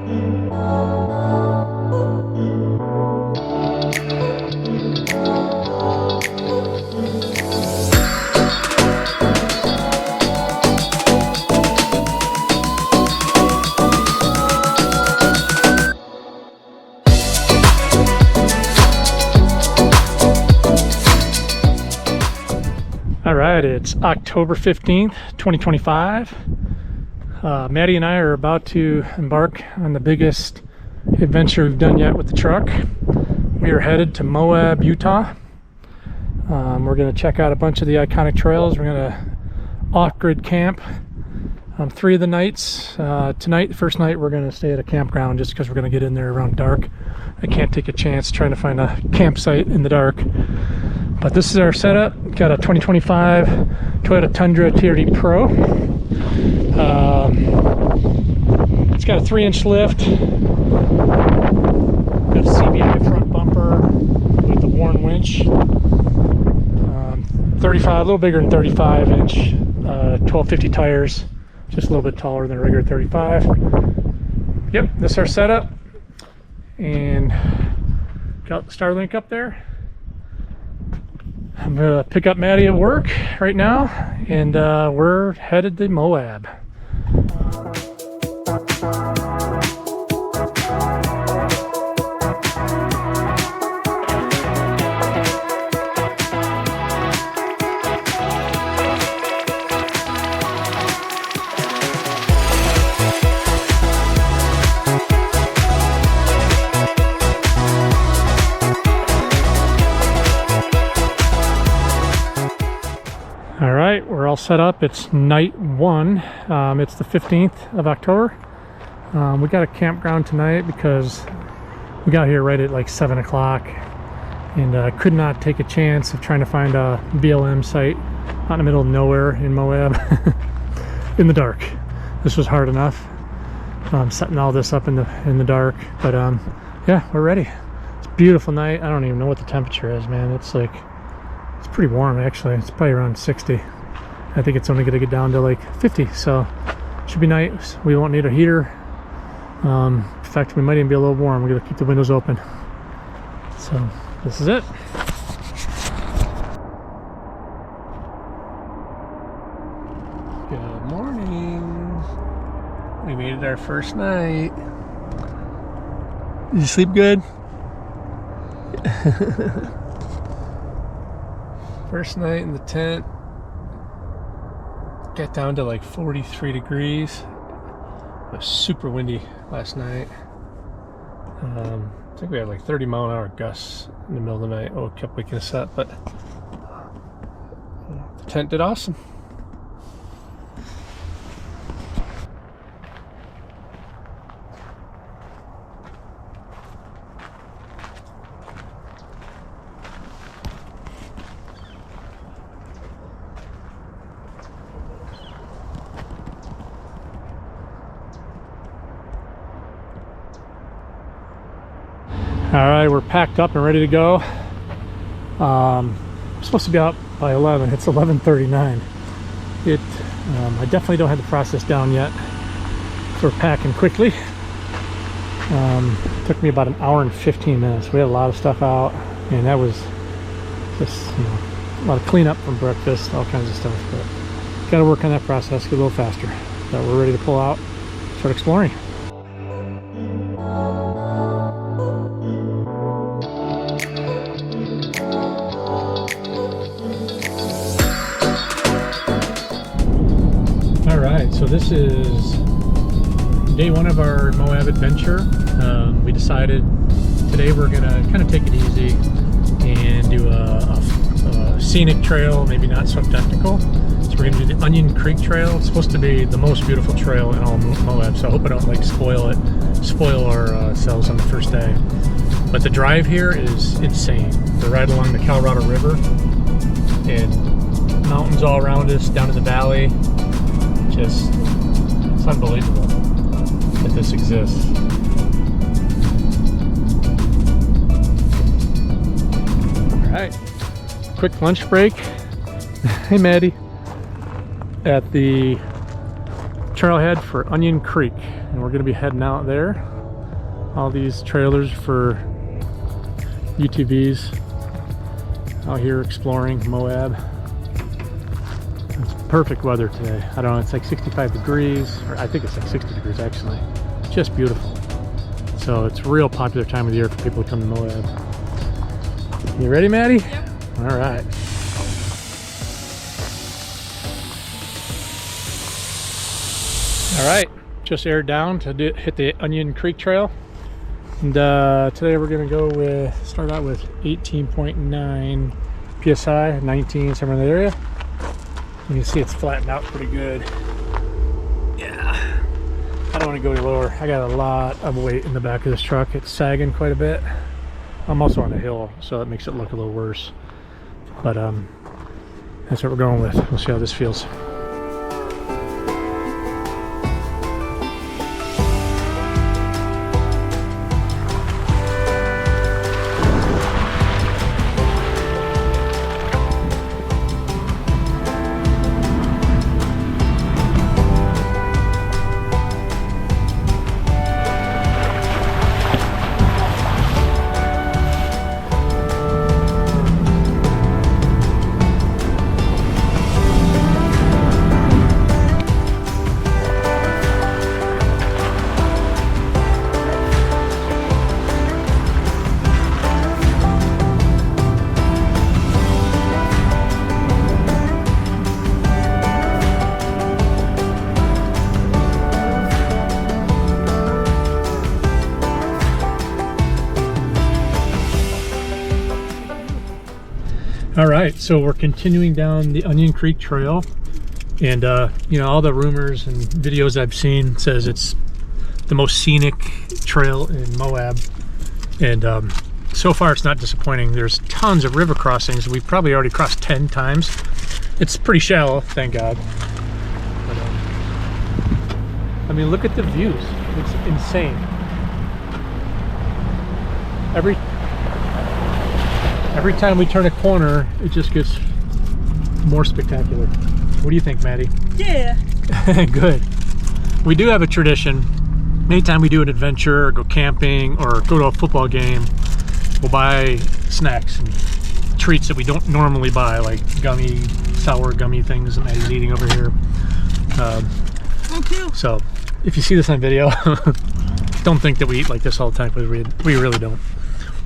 All right, it's October 15th, 2025. Maddie and I are about to embark on the biggest adventure we've done yet with the truck. We are headed to Moab, Utah. We're going to check out a bunch of the iconic trails. We're going to off-grid camp 3 of the nights. Tonight, the first night, we're going to stay at a campground just because we're going to get in there around dark. I can't take a chance trying to find a campsite in the dark. But this is our setup. Got a 2025 Toyota Tundra TRD Pro. It's got a 3-inch lift. Got a CBI front bumper with the Warn winch. 35, a little bigger than 35-inch. 1250 tires, just a little bit taller than a regular 35. Yep, this is our setup. And got the Starlink up there. I'm gonna pick up Maddie at work right now, and we're headed to Moab. All right, we're all set up. It's night 1. It's the 15th of October. We got a campground tonight because we got here right at like 7 o'clock and could not take a chance of trying to find a BLM site out in the middle of nowhere in Moab in the dark. This was hard enough, setting all this up in the dark, but yeah, we're ready. It's a beautiful night. I don't even know what the temperature is, man. It's pretty warm actually. It's probably around 60. I think it's only going to get down to like 50, so should be nice. We won't need a heater. In fact, we might even be a little warm. We're going to keep the windows open. So this is it. Good morning. We made it our first night. Did you sleep good? First night in the tent. Got down to like 43 degrees. It was super windy last night. I think we had like 30-mile-an-hour gusts in the middle of the night. Oh, it kept waking us up, but the tent did awesome. All right, we're packed up and ready to go. I'm supposed to be out by 11. It's 11:39. I definitely don't have the process down yet. So we're packing quickly. Took me about an hour and 15 minutes. We had a lot of stuff out, and that was just a lot of cleanup from breakfast, all kinds of stuff. But got to work on that process, get a little faster. But we're ready to pull out, start exploring. So this is day 1 of our Moab adventure. We decided today we're gonna kind of take it easy and do a scenic trail, maybe not so technical. So we're gonna do the Onion Creek Trail. It's supposed to be the most beautiful trail in all Moab, so I hope I don't like spoil ourselves on the first day. But the drive here is insane. We're right along the Colorado River and mountains all around us down in the valley. It's unbelievable that this exists. All right, quick lunch break. Hey Maddie, at the trailhead for Onion Creek, and we're gonna be heading out there. All these trailers for UTVs out here exploring Moab. It's perfect weather today. I don't know, it's like 65 degrees, or I think it's like 60 degrees actually. It's just beautiful. So it's a real popular time of the year for people to come to Moab. You ready, Maddie? Yep. All right. All right, just aired down to hit the Onion Creek Trail. And today we're gonna go with, start out with 18.9 PSI, 19, somewhere in that area. You can see it's flattened out pretty good. Yeah, I don't want to go any lower. I got a lot of weight in the back of this truck. It's sagging quite a bit. I'm also on a hill, so it makes it look a little worse. But that's what we're going with. We'll see how this feels. All right, so we're continuing down the Onion Creek Trail, and you know, all the rumors and videos I've seen says it's the most scenic trail in Moab, and so far it's not disappointing. There's tons of river crossings. We've probably already crossed 10 times. It's pretty shallow, thank God. But, I mean, look at the views. It's insane. Every time we turn a corner, it just gets more spectacular. What do you think, Maddie? Yeah. Good. We do have a tradition. Anytime we do an adventure or go camping or go to a football game, we'll buy snacks and treats that we don't normally buy, like sour gummy things that Maddie's eating over here. Thank you. So if you see this on video, don't think that we eat like this all the time, because we really don't.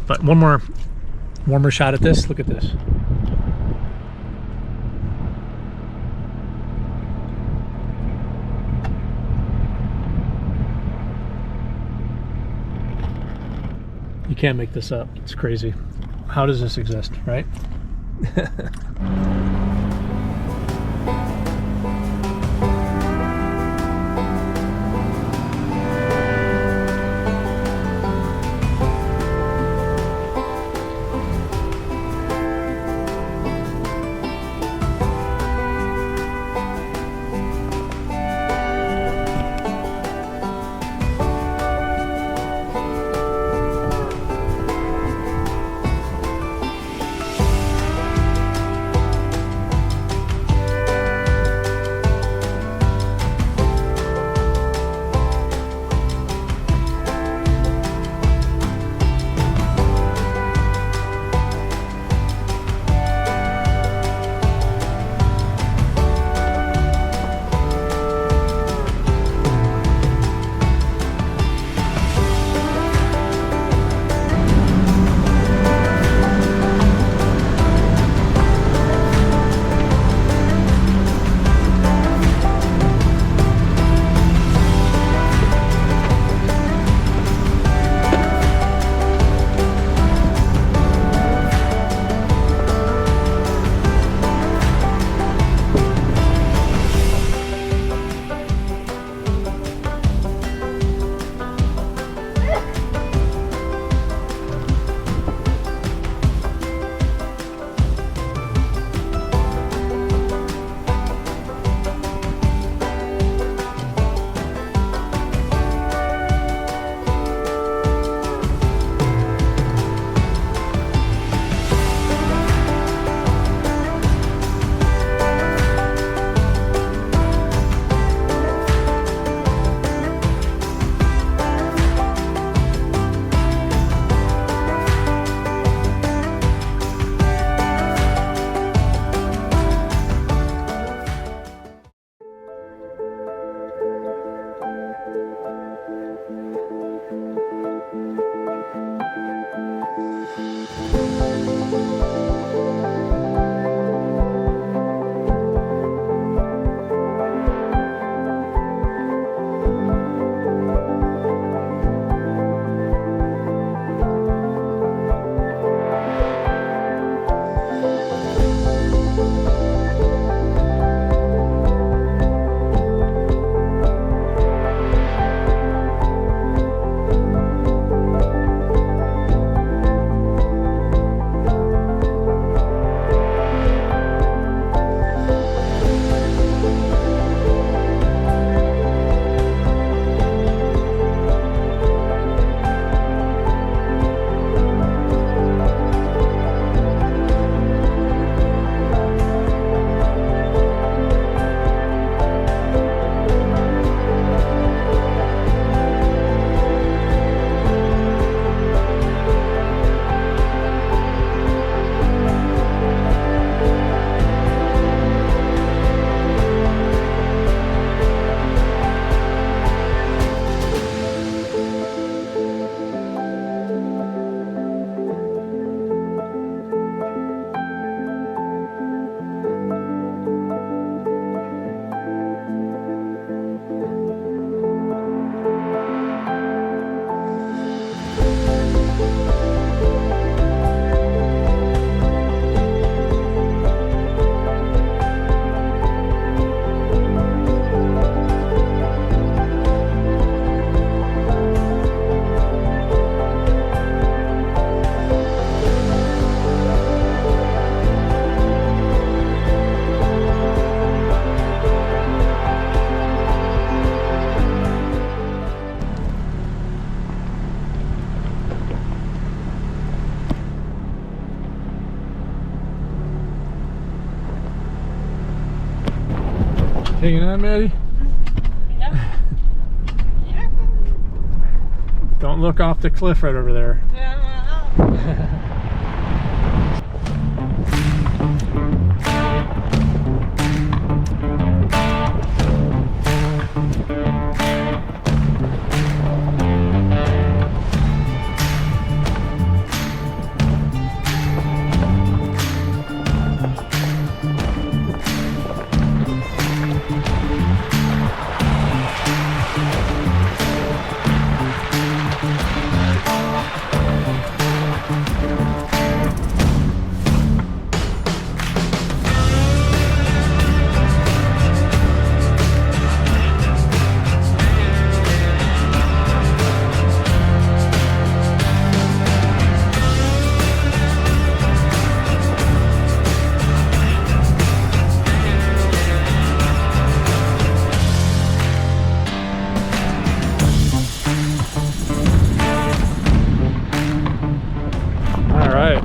But one more warmer shot at this. Look at this. You can't make this up. It's crazy. How does this exist, right? Hanging on, Maddie? Yeah. Don't look off the cliff right over there.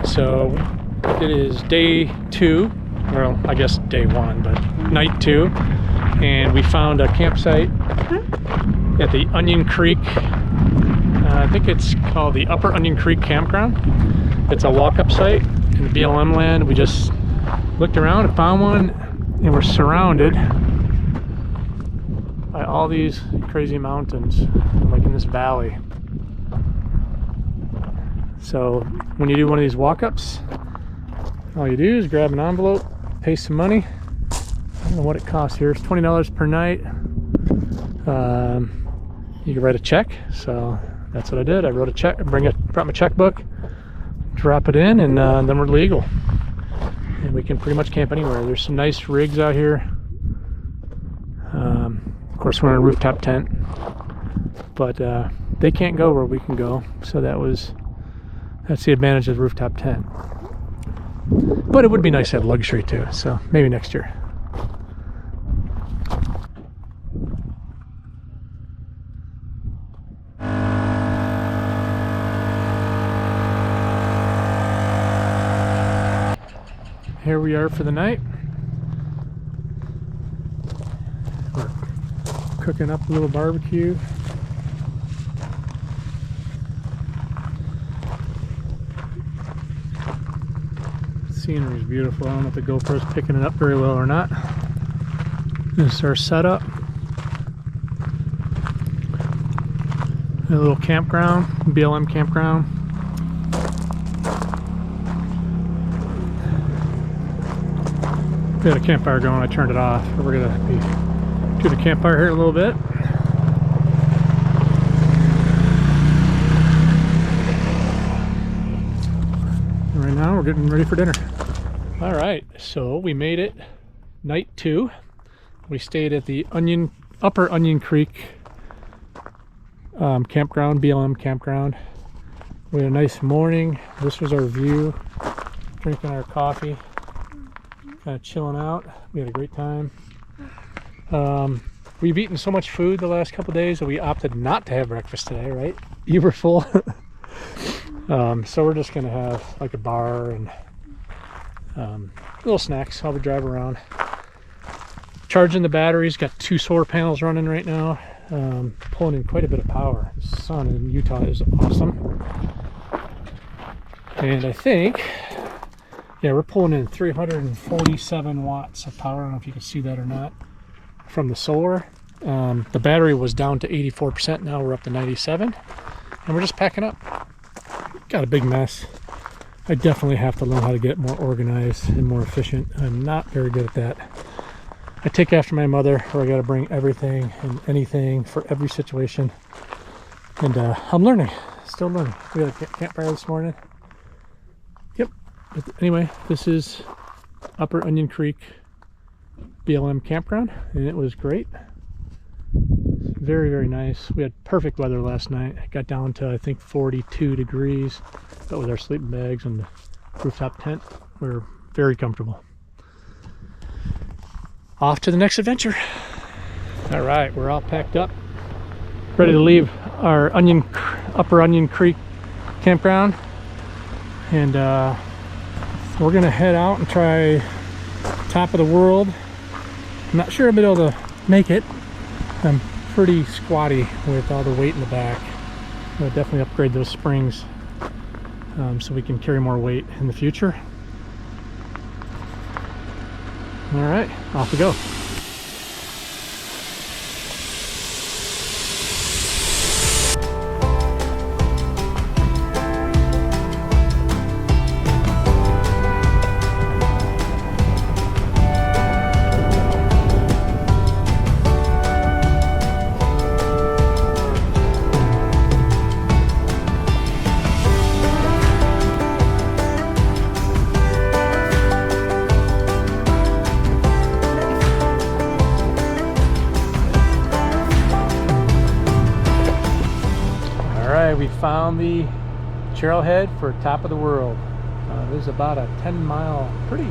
So it is day 2, well, I guess day 1, but night 2, and we found a campsite at the Onion Creek. I think it's called the Upper Onion Creek Campground. It's a walk-up site in the BLM land. We just looked around and found one, and we're surrounded by all these crazy mountains, like in this valley. So when you do one of these walk-ups, all you do is grab an envelope, pay some money. I don't know what it costs here. It's $20 per night. You can write a check. So that's what I did. I wrote a check, brought my checkbook, drop it in, and then we're legal. And we can pretty much camp anywhere. There's some nice rigs out here. Of course, we're in a rooftop tent, but they can't go where we can go. So that's the advantage of the rooftop tent. But it would be nice to have luxury too, so maybe next year. Here we are for the night. We're cooking up a little barbecue. Scenery is beautiful. I don't know if the GoPro's picking it up very well or not. This is our setup. A little campground, BLM campground. We had a campfire going, I turned it off. We're gonna be doing a campfire here in a little bit. And right now we're getting ready for dinner. All right, so we made it night 2. We stayed at the Upper Onion Creek campground, BLM campground. We had a nice morning. This was our view. Drinking our coffee, kind of chilling out. We had a great time. We've eaten so much food the last couple days that we opted not to have breakfast today, right? You were full. So we're just gonna have like a bar and little snacks while we drive around. Charging the batteries, got 2 solar panels running right now, pulling in quite a bit of power. The sun in Utah is awesome. And I think, yeah, we're pulling in 347 watts of power. I don't know if you can see that or not from the solar. The battery was down to 84%, now we're up to 97, and we're just packing up. Got a big mess. I definitely have to learn how to get more organized and more efficient. I'm not very good at that. I take after my mother, where I got to bring everything and anything for every situation. And I'm learning, still learning. We had a campfire this morning. Yep. But anyway, this is Upper Onion Creek BLM campground, and it was great. Very, very nice. We had perfect weather last night. It got down to, I think, 42 degrees, but with our sleeping bags and the rooftop tent, we're very comfortable. Off to the next adventure. All right, we're all packed up, ready to leave our Upper Onion Creek campground, and we're gonna head out and try top of the world. I'm not sure I'll be able to make it. I'm pretty squatty with all the weight in the back. I'll definitely upgrade those springs so we can carry more weight in the future. All right, off we go. We found the trailhead for Top of the World. There's about a 10-mile, pretty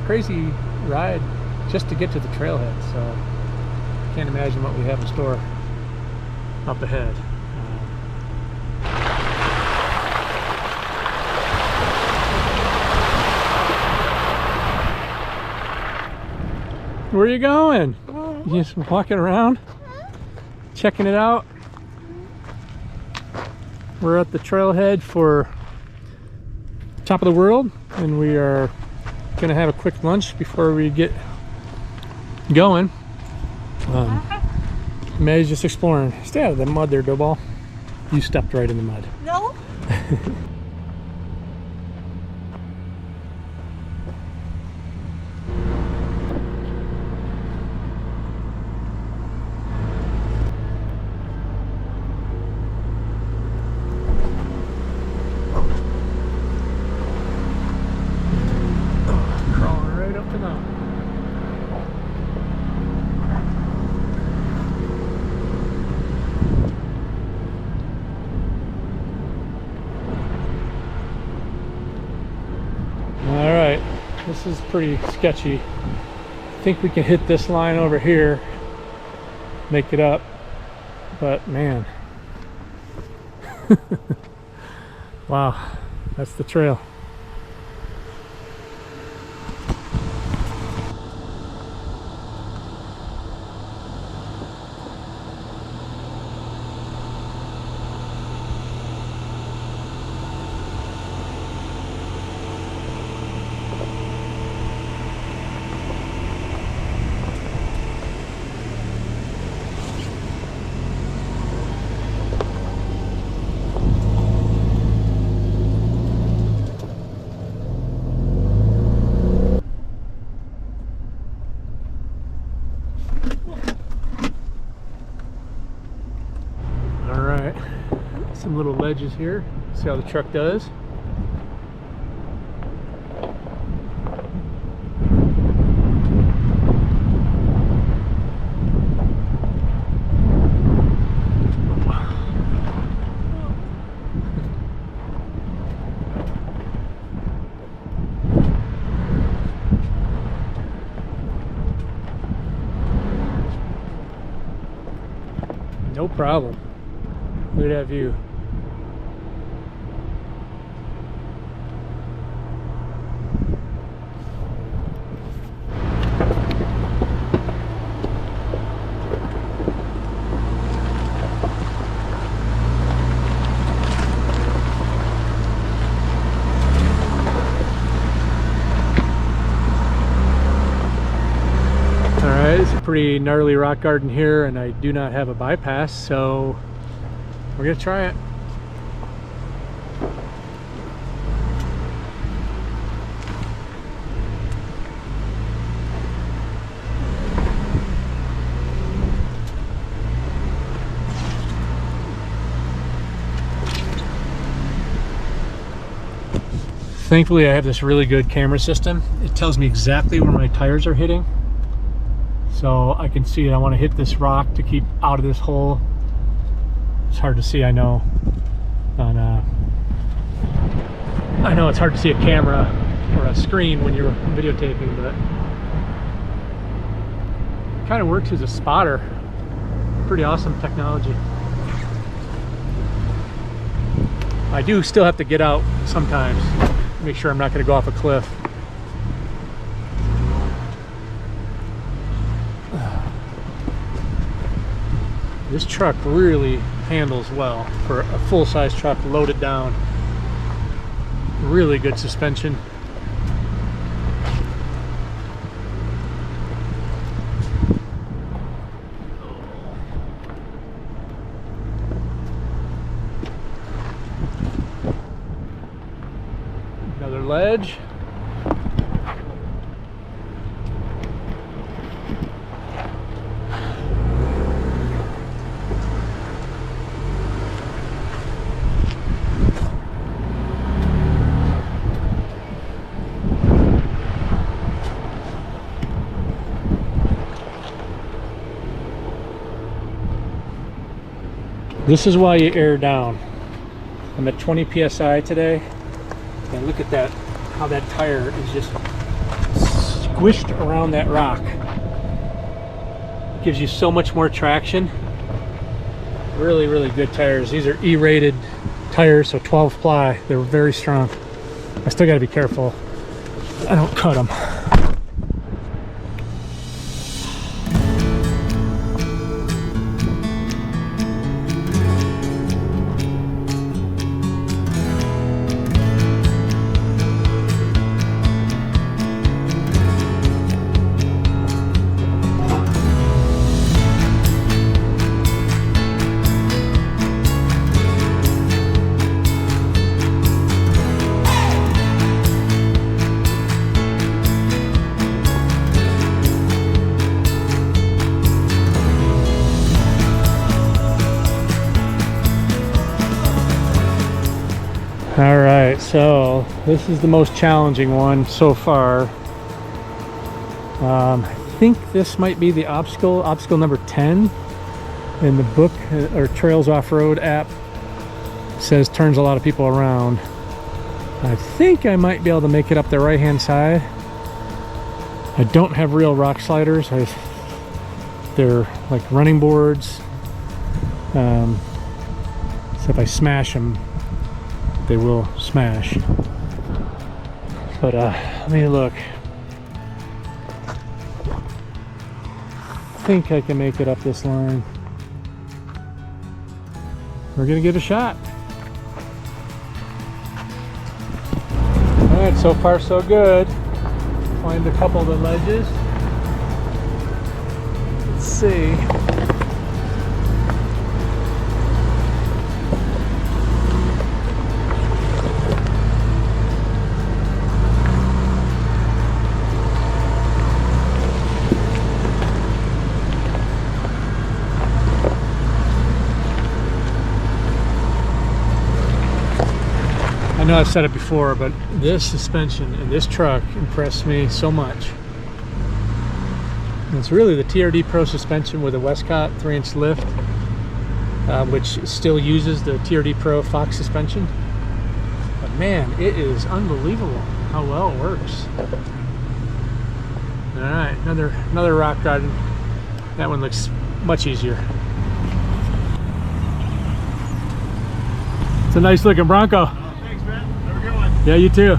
crazy ride just to get to the trailhead, so can't imagine what we have in store up ahead. Where are you going? You just walking around, checking it out? We're at the trailhead for Top of the World, and we are gonna have a quick lunch before we get going. Maddie's just exploring. Stay out of the mud there, Doughball. You stepped right in the mud. No. Alright, this is pretty sketchy. I think we can hit this line over here, make it up, but man. Wow, that's the trail. Some little ledges here. See how the truck does. No problem. Look at that view. It's a pretty gnarly rock garden here, and I do not have a bypass, so we're gonna try it. Thankfully, I have this really good camera system. It tells me exactly where my tires are hitting. So I can see I want to hit this rock to keep out of this hole. It's hard to see, I know. I know it's hard to see a camera or a screen when you're videotaping, but it kind of works as a spotter. Pretty awesome technology. I do still have to get out sometimes, make sure I'm not going to go off a cliff. This truck really handles well for a full-size truck loaded down. Really good suspension. Another ledge. This is why you air down. I'm at 20 psi today, and look at that, how that tire is just squished around that rock. It gives you so much more traction. Really, really good tires. These are E-rated tires, so 12 ply. They're very strong. I still got to be careful I don't cut them. All right, so this is the most challenging one so far. I think this might be the obstacle number 10 in the book, or Trails Off-Road app. It says turns a lot of people around. I think I might be able to make it up the right hand side. I don't have real rock sliders. They're like running boards. So if I smash them, they will smash. But let me look. I think I can make it up this line. We're gonna give it a shot. All right, so far so good. Find a couple of the ledges. Let's see. I know I've said it before, but this suspension in this truck impressed me so much. And it's really the TRD Pro suspension with a Westcott 3-inch lift, which still uses the TRD Pro Fox suspension. But man, it is unbelievable how well it works. All right, another rock garden. That one looks much easier. It's a nice looking Bronco. Yeah, you too.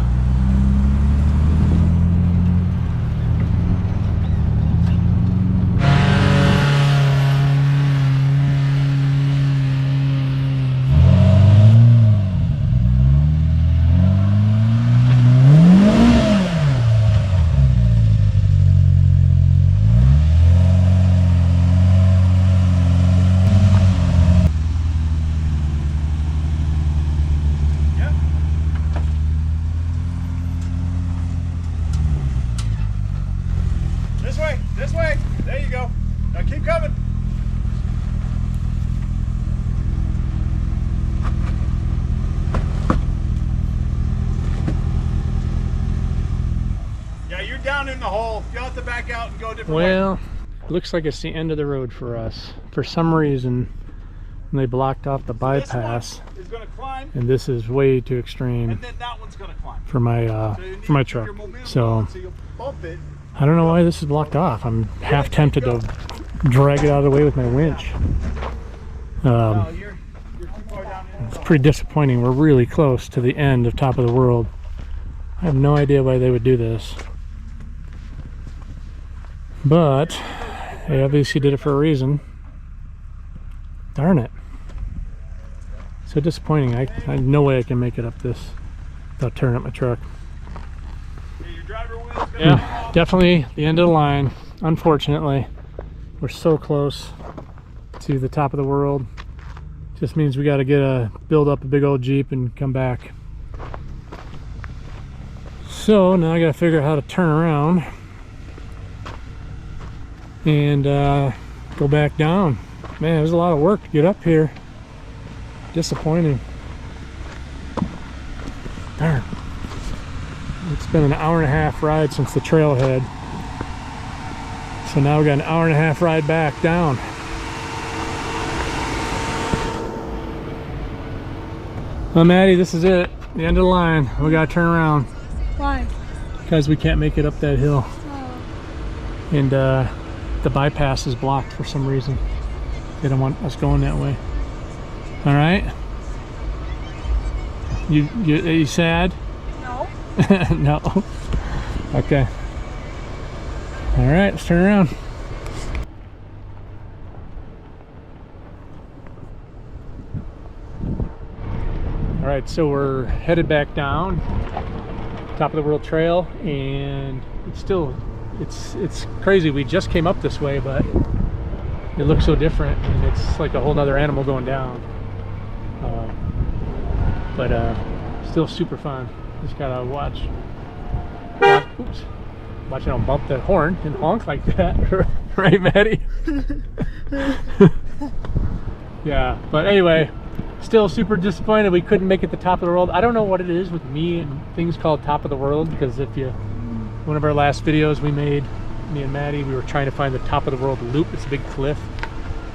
This way. There you go. Now keep coming. Yeah, you're down in the hole. You'll have to back out and go a different way. Well, looks like it's the end of the road for us. For some reason, they blocked off the bypass. This one is going to climb, and this is way too extreme. And then that one's going to climb. For my truck. So you'll bump it. I don't know why this is blocked off. I'm half tempted to drag it out of the way with my winch. It's pretty disappointing. We're really close to the end of Top of the World. I have no idea why they would do this. But they obviously did it for a reason. Darn it. So disappointing. I no way I can make it up this without tearing up my truck. Hey, your driver wheel's gonna come Yeah, off. definitely the end of the line. Unfortunately, we're so close to the top of the world. Just means we got to build up a big old Jeep and come back. So now I got to figure out how to turn around and go back down. Man, there's a lot of work to get up here. Disappointing. Darn. It's been an hour and a half ride since the trailhead. So now we got an hour and a half ride back down. Well, Maddie, this is it. The end of the line. We gotta turn around. Why? Because we can't make it up that hill. Oh. And the bypass is blocked for some reason. They don't want us going that way. All right. Are you sad? No. No. Okay. All right, let's turn around. All right, so we're headed back down top of the world trail, and it's crazy. We just came up this way, but it looks so different, and it's like a whole nother animal going down. But still super fun. Just gotta watch. Oops. Watch I don't bump the horn and honk like that. Right, Maddie? Yeah, but anyway, still super disappointed we couldn't make it the top of the world. I don't know what it is with me and things called top of the world, because if you, one of our last videos we made, me and Maddie, we were trying to find the top of the world loop. It's a big cliff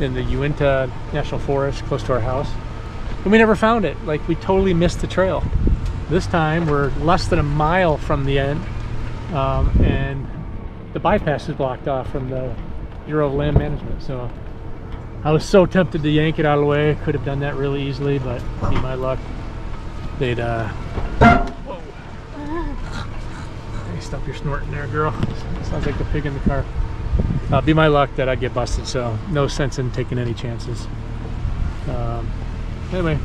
in the Uinta National Forest close to our house. And we never found it. Like, we totally missed the trail. This time we're less than a mile from the end, and the bypass is blocked off from the Bureau of Land Management. So I was so tempted to yank it out of the way. Could have done that really easily, but be my luck, they'd whoa. Hey, stop your snorting there, girl. Sounds like the pig in the car. Be my luck that I'd get busted, so no sense in taking any chances. Anyway,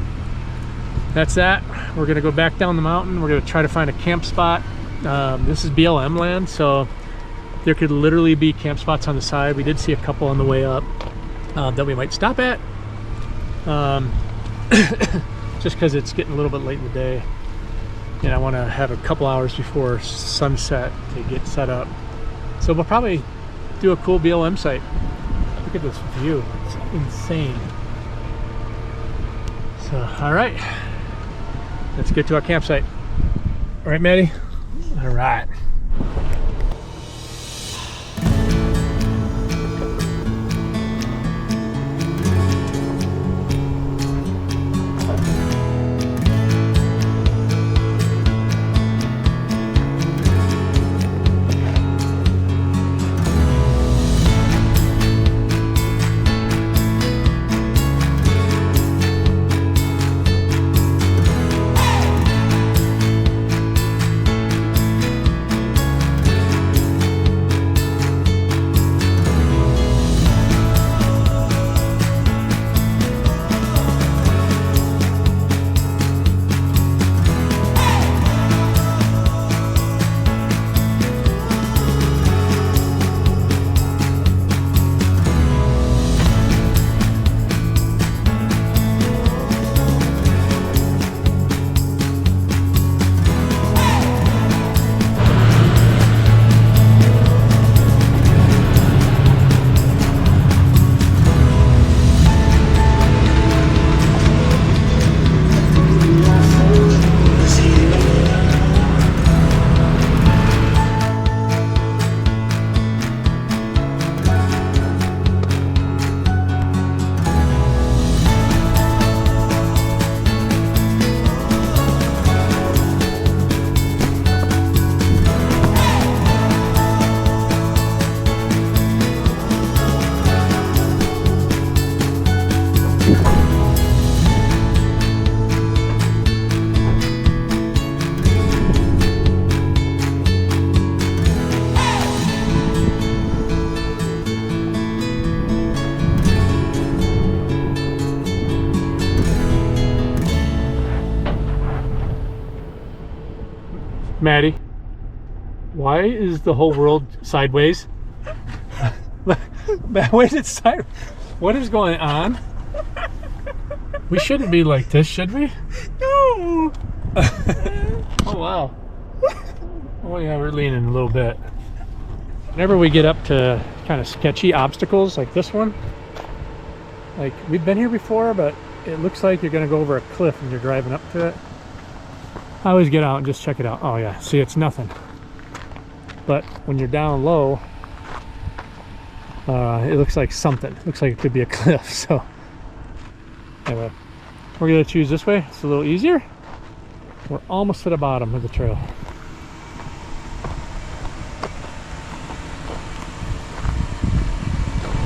that's that. We're gonna go back down the mountain. We're gonna try to find a camp spot. This is BLM land, so there could literally be camp spots on the side. We did see a couple on the way up that we might stop at, just because it's getting a little bit late in the day, and I want to have a couple hours before sunset to get set up. So we'll probably do a cool BLM site. Look at this view, it's insane. So, all right, let's get to our campsite. All right, Maddie? All right. Maddie, why is the whole world sideways? Why is it sideways? What is going on? We shouldn't be like this, should we? No. Oh wow. Oh yeah, we're leaning a little bit. Whenever we get up to kind of sketchy obstacles like this one, like we've been here before, but it looks like you're gonna go over a cliff when you're driving up to it. I always get out and just check it out. Oh yeah, see, it's nothing. But when you're down low, it looks like something. It looks like it could be a cliff. So anyway, we're gonna choose this way. It's a little easier. We're almost to the bottom of the trail.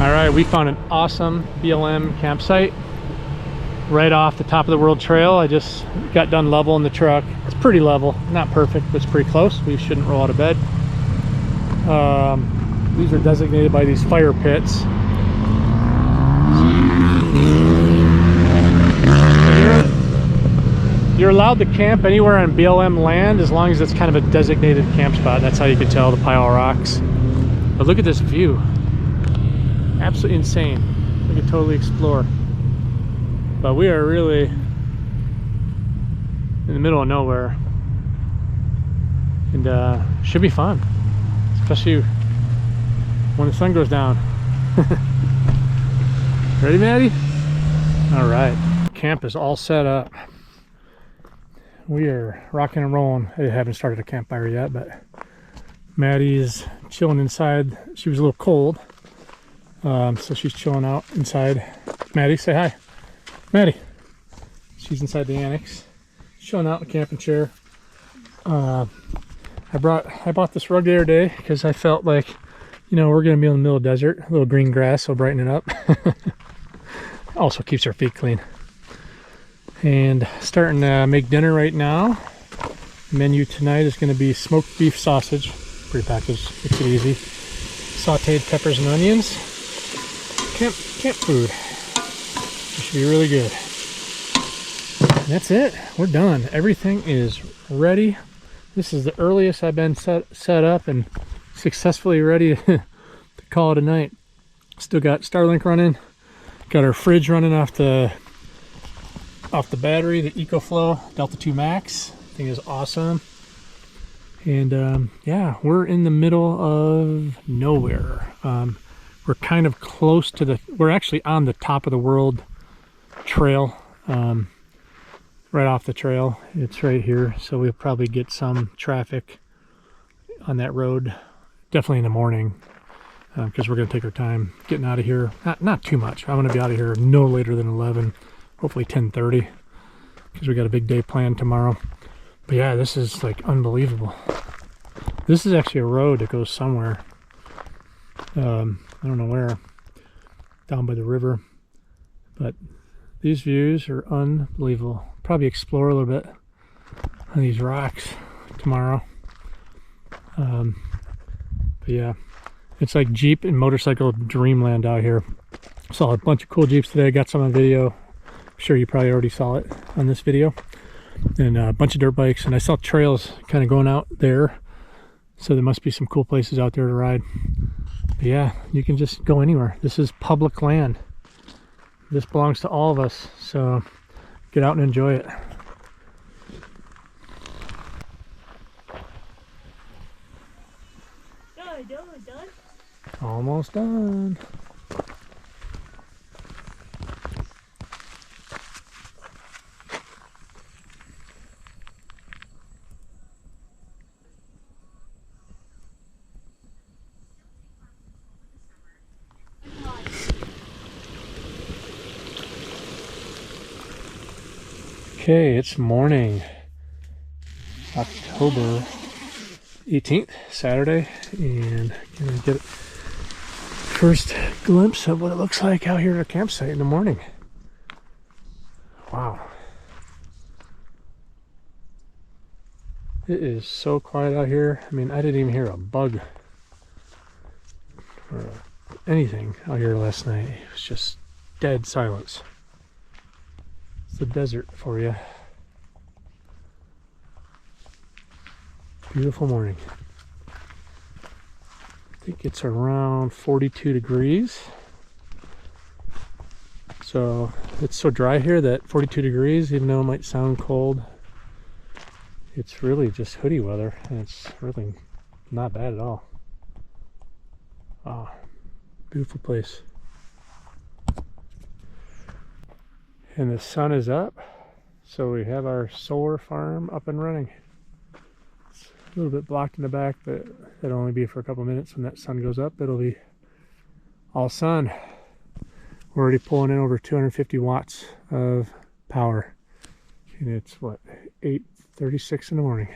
All right, we found an awesome BLM campsite right off the top of the world trail. I just got done leveling the truck. It's pretty level, not perfect, but it's pretty close. We shouldn't roll out of bed. These are designated by these fire pits. You're allowed to camp anywhere on BLM land as long as it's kind of a designated camp spot. That's how you can tell the pile of rocks. But look at this view. Absolutely insane. We could totally explore. But we are really in the middle of nowhere. And should be fun. Especially when the sun goes down. Ready, Maddie? All right. Camp is all set up. We are rocking and rolling. I haven't started a campfire yet, but Maddie is chilling inside. She was a little cold. So she's chilling out inside. Maddie, say hi. Maddie. She's inside the annex, chilling out in the camping chair. I bought this rug the other day because I felt like, you know, we're gonna be in the middle of the desert. A little green grass will brighten it up. Also keeps our feet clean. And starting to make dinner right now. Menu tonight is going to be smoked beef sausage, prepackaged, makes it easy. Sauteed peppers and onions. Camp food. It should be really good. And that's it. We're done. Everything is ready. This is the earliest I've been set up and successfully ready to call it a night. Still got Starlink running. Got our fridge running off the battery, the EcoFlow Delta 2 Max. Thing is awesome. And yeah, we're in the middle of nowhere. We're kind of close to we're actually on the top of the world trail, right off the trail. It's right here, so we'll probably get some traffic on that road, definitely in the morning, because we're going to take our time getting out of here. Not too much. I want to be out of here no later than 11, hopefully 10:30, because we got a big day planned tomorrow. But yeah, this is like unbelievable. This is actually a road that goes somewhere. I don't know where, down by the river, but these views are unbelievable. Probably explore a little bit on these rocks tomorrow. But yeah, it's like Jeep and motorcycle dreamland out here. Saw a bunch of cool Jeeps today. Got some on video. I'm sure you probably already saw it on this video. And a bunch of dirt bikes, and I saw trails kind of going out there, so there must be some cool places out there to ride. But yeah, you can just go anywhere. This is public land. This belongs to all of us, so get out and enjoy it. Done. Almost done. Okay, it's morning, October 18th, Saturday, and gonna get first glimpse of what it looks like out here at our campsite in the morning. Wow. It is so quiet out here. I mean, I didn't even hear a bug or anything out here last night. It was just dead silence. It's the desert for you. Beautiful morning. I think it's around 42 degrees. So it's so dry here that 42 degrees, even though it might sound cold, it's really just hoodie weather, and it's really not bad at all. Ah, beautiful place. And the sun is up, so we have our solar farm up and running. It's a little bit blocked in the back, but it'll only be for a couple minutes. When that sun goes up, it'll be all sun. We're already pulling in over 250 watts of power, and it's what, 8:36 in the morning.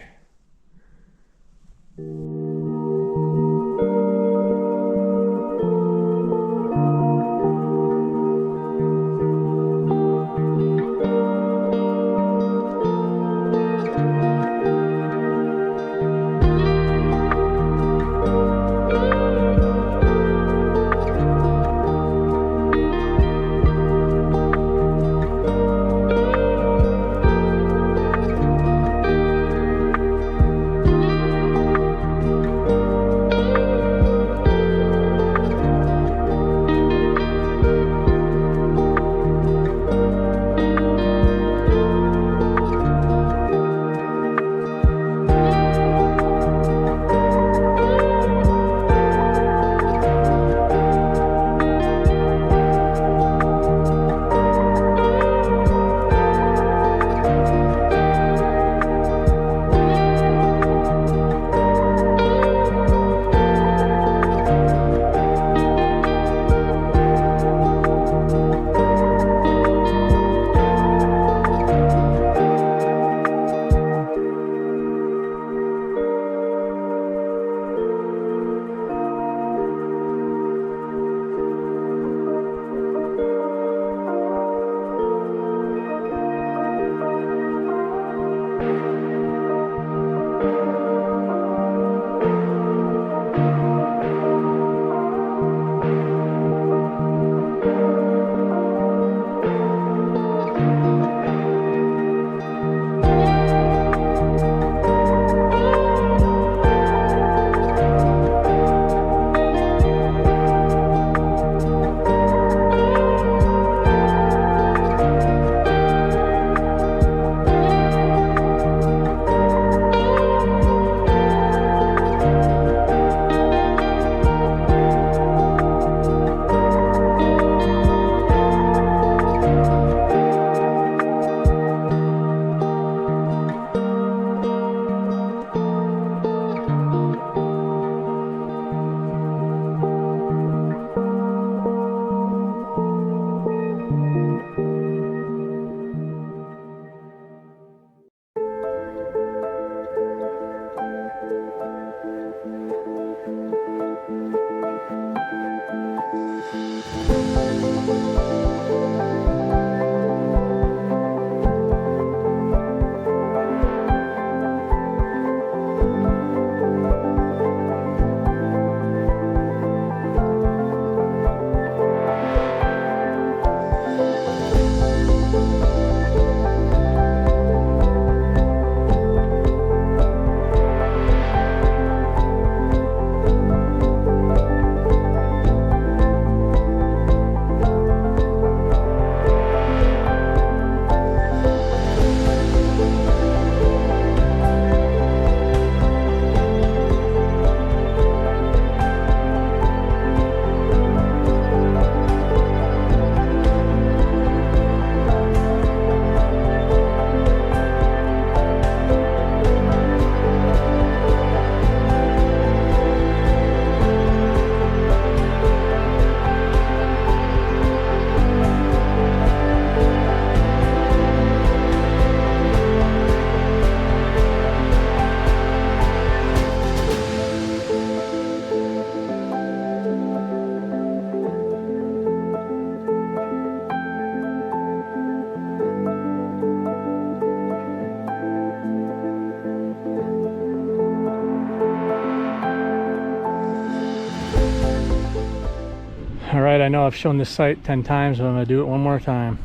All right, I know I've shown this site 10 times, but I'm gonna do it one more time.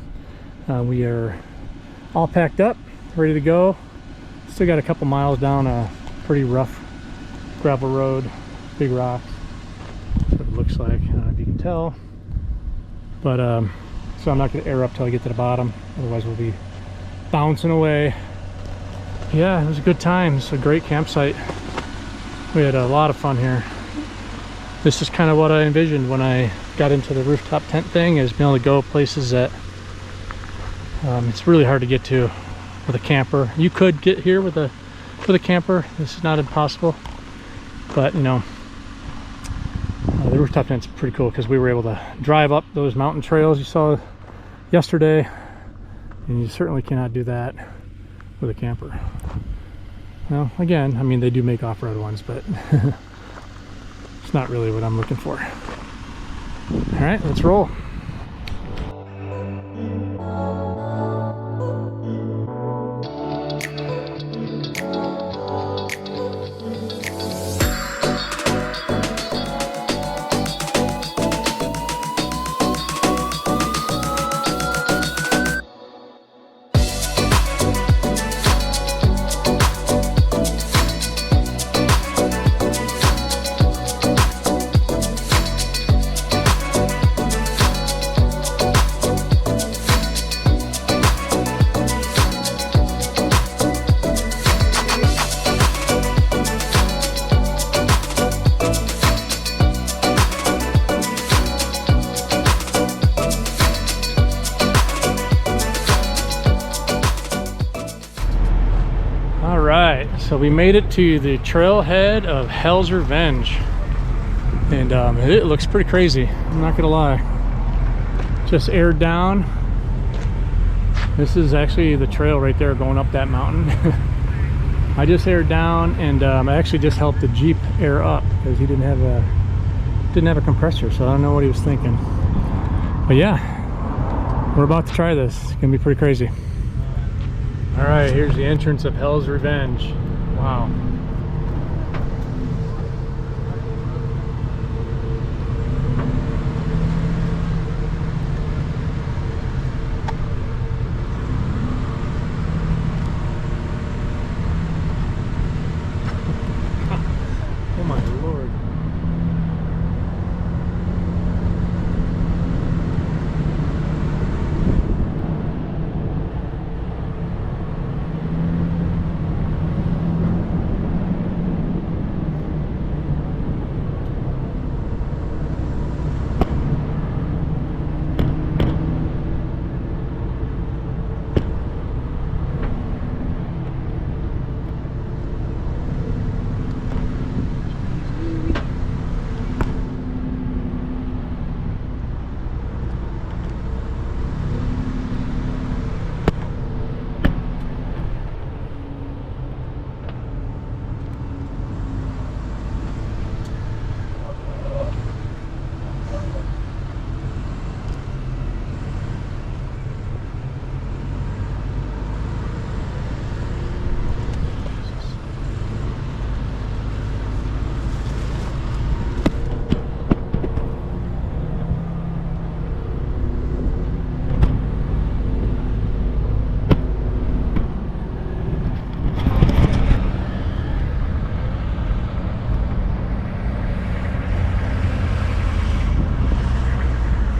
We are all packed up, ready to go. Still got a couple miles down a pretty rough gravel road, big rocks. That's what it looks like. I don't know if you can tell. But so I'm not going to air up till I get to the bottom, otherwise we'll be bouncing away. Yeah, it was a good time. It's a great campsite. We had a lot of fun here. This is kind of what I envisioned when I got into the rooftop tent thing, is being able to go places that it's really hard to get to with a camper. You could get here with a camper. This is not impossible, but you know, the rooftop tent's pretty cool because we were able to drive up those mountain trails you saw yesterday, and you certainly cannot do that with a camper. Well, again, I mean, they do make off-road ones, but it's not really what I'm looking for. All right, let's roll. So we made it to the trailhead of Hell's Revenge, and it looks pretty crazy, I'm not gonna lie. Just aired down. This is actually the trail right there going up that mountain. I just aired down, and I actually just helped the Jeep air up because he didn't have a compressor, so I don't know what he was thinking. But yeah, we're about to try this. It's gonna be pretty crazy. All right, here's the entrance of Hell's Revenge. Wow. Oh my Lord.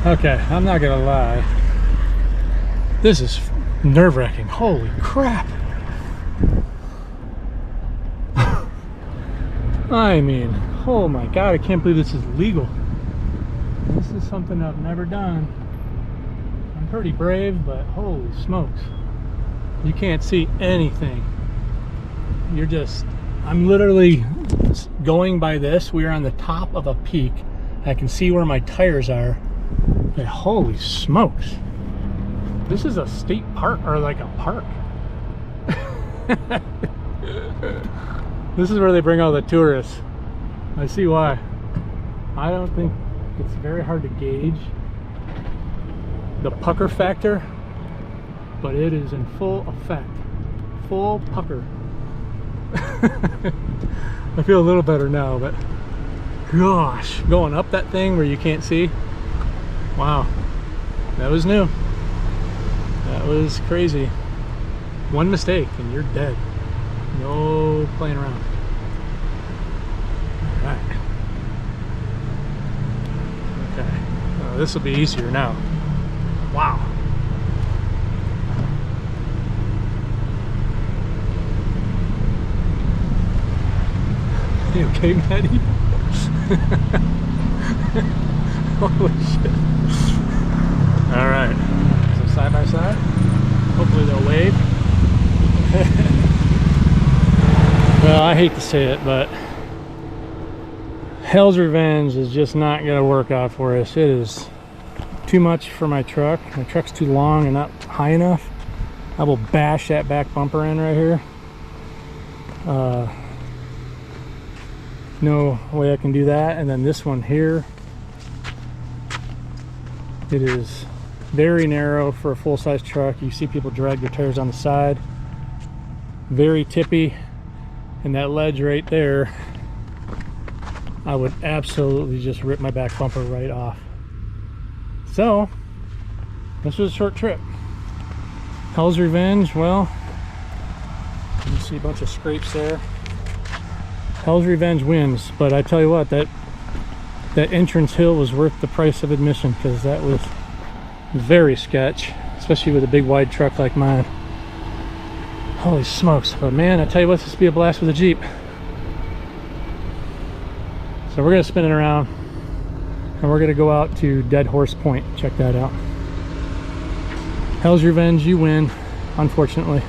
Okay, I'm not gonna lie. This is nerve-wracking. Holy crap. I mean, oh my God, I can't believe this is legal. This is something I've never done. I'm pretty brave, but holy smokes. You can't see anything. You're just, I'm literally going by this. We are on the top of a peak. I can see where my tires are. But holy smokes. This is a state park, or like a park. This is where they bring all the tourists. I see why. I don't think it's very hard to gauge the pucker factor, but it is in full effect. Full pucker. I feel a little better now, but gosh, going up that thing where you can't see. Wow, that was new. That was crazy. One mistake and you're dead. No playing around. this will be easier now. Wow. You okay, Maddie? Holy shit. Alright. So side by side. Hopefully they'll wave. Well, I hate to say it, but Hell's Revenge is just not going to work out for us. It is too much for my truck. My truck's too long and not high enough. I will bash that back bumper in right here. No way I can do that. And then this one here, it is very narrow for a full-size truck. You see people drag their tires on the side. Very tippy. And that ledge right there, I would absolutely just rip my back bumper right off. So this was a short trip. Hell's Revenge, well, you see a bunch of scrapes there. Hell's Revenge wins, but I tell you what, that entrance hill was worth the price of admission, because that was very sketch, especially with a big wide truck like mine. Holy smokes. But man, I tell you what, this will be a blast with a Jeep. So we're gonna spin it around and we're gonna go out to Dead Horse Point. Check that out. Hell's Revenge, you win, unfortunately.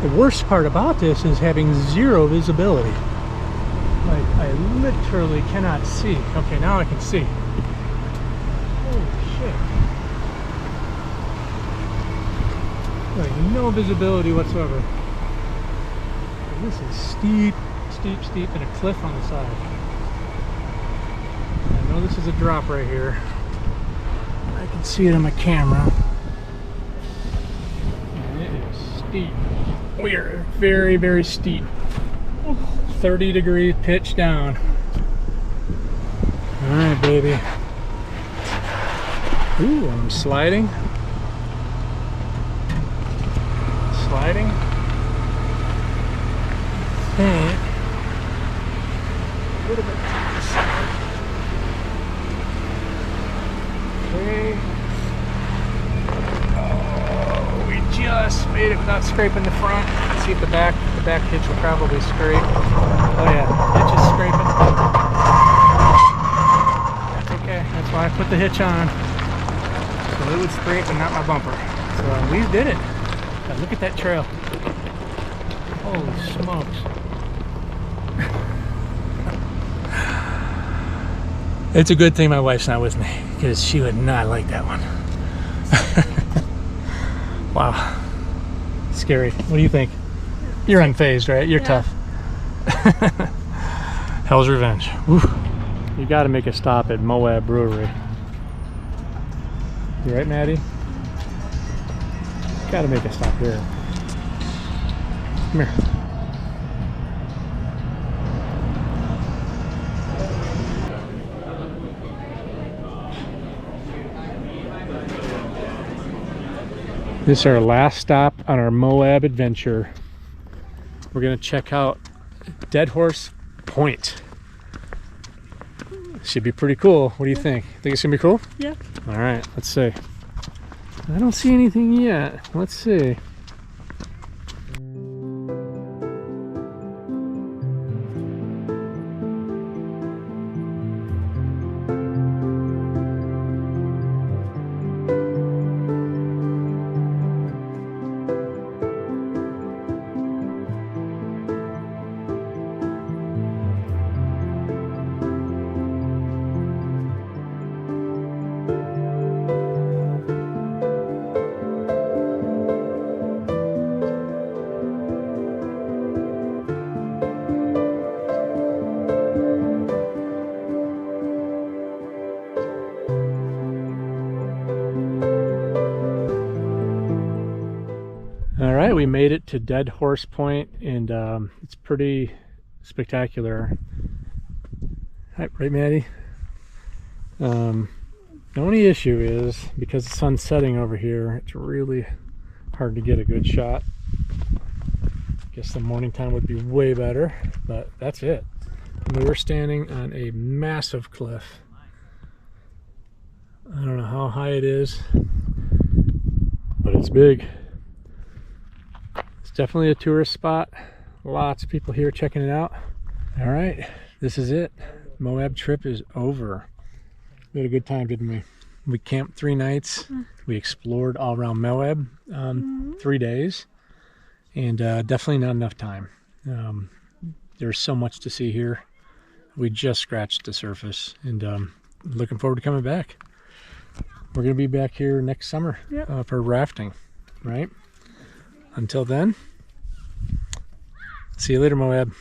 The worst part about this is having zero visibility. Like, I literally cannot see. Okay, now I can see. Holy shit. Like, no visibility whatsoever. And this is steep, steep, steep, and a cliff on the side. I know this is a drop right here. I can see it on my camera. And it is steep. We are very, very steep. 30-degree pitch down. All right, baby. Ooh, I'm sliding. Sliding. Okay. A little bit to the side. Okay. Just made it without scraping the front. Let's see if the back hitch will probably scrape. Oh yeah, hitch is scraping. That's okay. That's why I put the hitch on. So it would scrape and not my bumper. So we did it. Now look at that trail. Holy smokes. It's a good thing my wife's not with me, because she would not like that one. Wow. Scary. What do you think? You're unfazed, right? You're tough. Hell's Revenge. Woo. You got to make a stop at Moab Brewery. You right, Maddie? Got to make a stop here. Come here. This is our last stop on our Moab adventure. We're gonna check out Dead Horse Point. Should be pretty cool. What do you think? Think it's gonna be cool? Yeah. All right, let's see. I don't see anything yet. Let's see. All right, we made it to Dead Horse Point, and it's pretty spectacular. Right, Maddie? The only issue is, because the sun's setting over here, it's really hard to get a good shot. I guess the morning time would be way better, but that's it. I mean, we're standing on a massive cliff. I don't know how high it is, but it's big. It's definitely a tourist spot. Lots of people here checking it out. All right, this is it. Moab trip is over. We had a good time, didn't we? We camped 3 nights. We explored all around Moab 3 days, and definitely not enough time. There's so much to see here. We just scratched the surface, and looking forward to coming back. We're gonna be back here next summer for rafting, right? Until then, see you later, Moab.